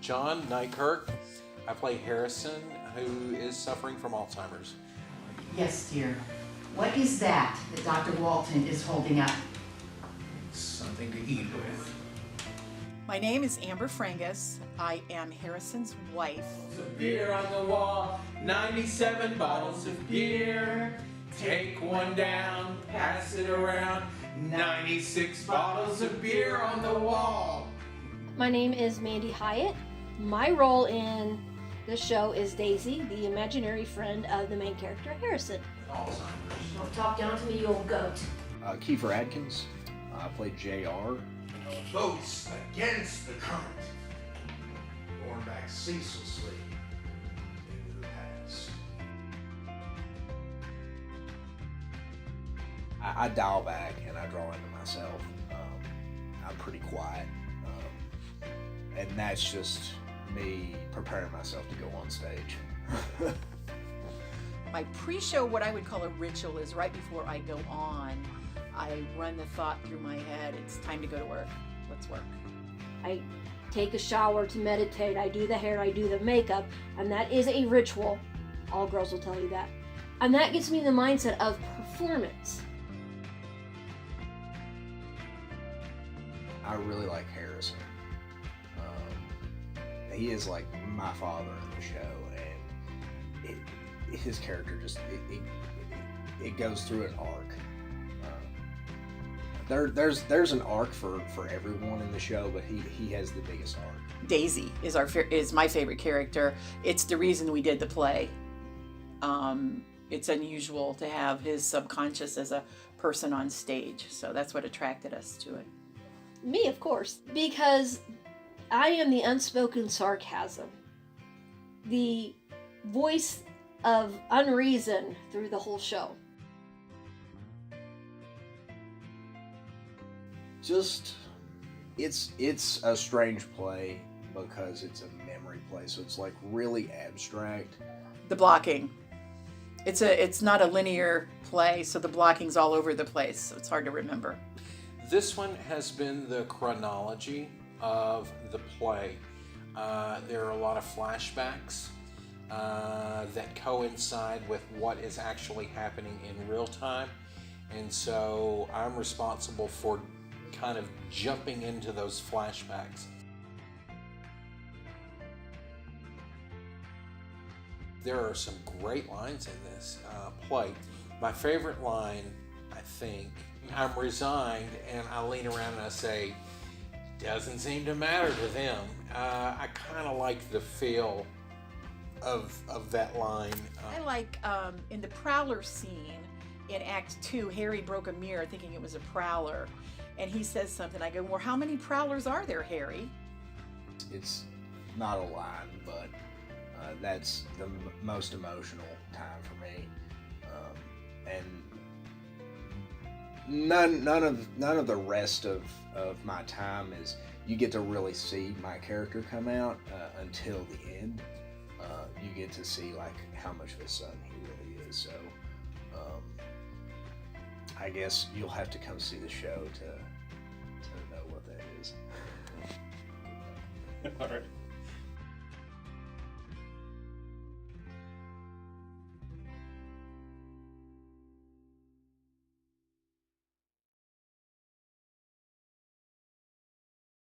John Nykirk. I play Harrison, who is suffering from Alzheimer's. Yes, dear. What is that Dr. Walton is holding up? Something to eat with. My name is Amber Frangus. I am Harrison's wife. Of beer on the wall, 97 bottles of beer. Take one down, pass it around. 96 bottles of beer on the wall. My name is Mandy Hyatt. My role in the show is Daisy, the imaginary friend of the main character, Harrison. Alzheimer's. Don't talk down to me, you old goat. Kiefer Adkins. I played JR. Votes against the current. Born back ceaselessly into the past. I dial back and I draw into myself. I'm pretty quiet. And that's just me preparing myself to go on stage. My pre-show, what I would call a ritual, is right before I go on, I run the thought through my head, it's time to go to work. Let's work. I take a shower to meditate, I do the hair, I do the makeup, and that is a ritual. All girls will tell you that. And that gets me in the mindset of performance. I really like Harrison. He is like my father in the show, and his character just it goes through an arc. There's an arc for everyone in the show, but he has the biggest arc. Daisy is my favorite character. It's the reason we did the play. It's unusual to have his subconscious as a person on stage, so that's what attracted us to it. Me, of course, because I am the unspoken sarcasm, the voice of unreason through the whole show. Just it's a strange play because it's a memory play, so it's like really abstract. The blocking. It's not a linear play, so the blocking's all over the place, so it's hard to remember. This one has been the chronology of the play. There are a lot of flashbacks that coincide with what is actually happening in real time, and so I'm responsible for kind of jumping into those flashbacks. There are some great lines in this play. My favorite line, I think, I'm resigned, and I lean around and I say, doesn't seem to matter to them. I kind of like the feel of that line. I like in the prowler scene in Act 2, Harry broke a mirror thinking it was a prowler, and he says something. I go, well, how many prowlers are there, Harry? It's not a line, but that's the most emotional time for me, and none of the rest of my time is you get to really see my character come out until the end. You get to see like how much of a son he really is. So I guess you'll have to come see the show to know what that is. All right.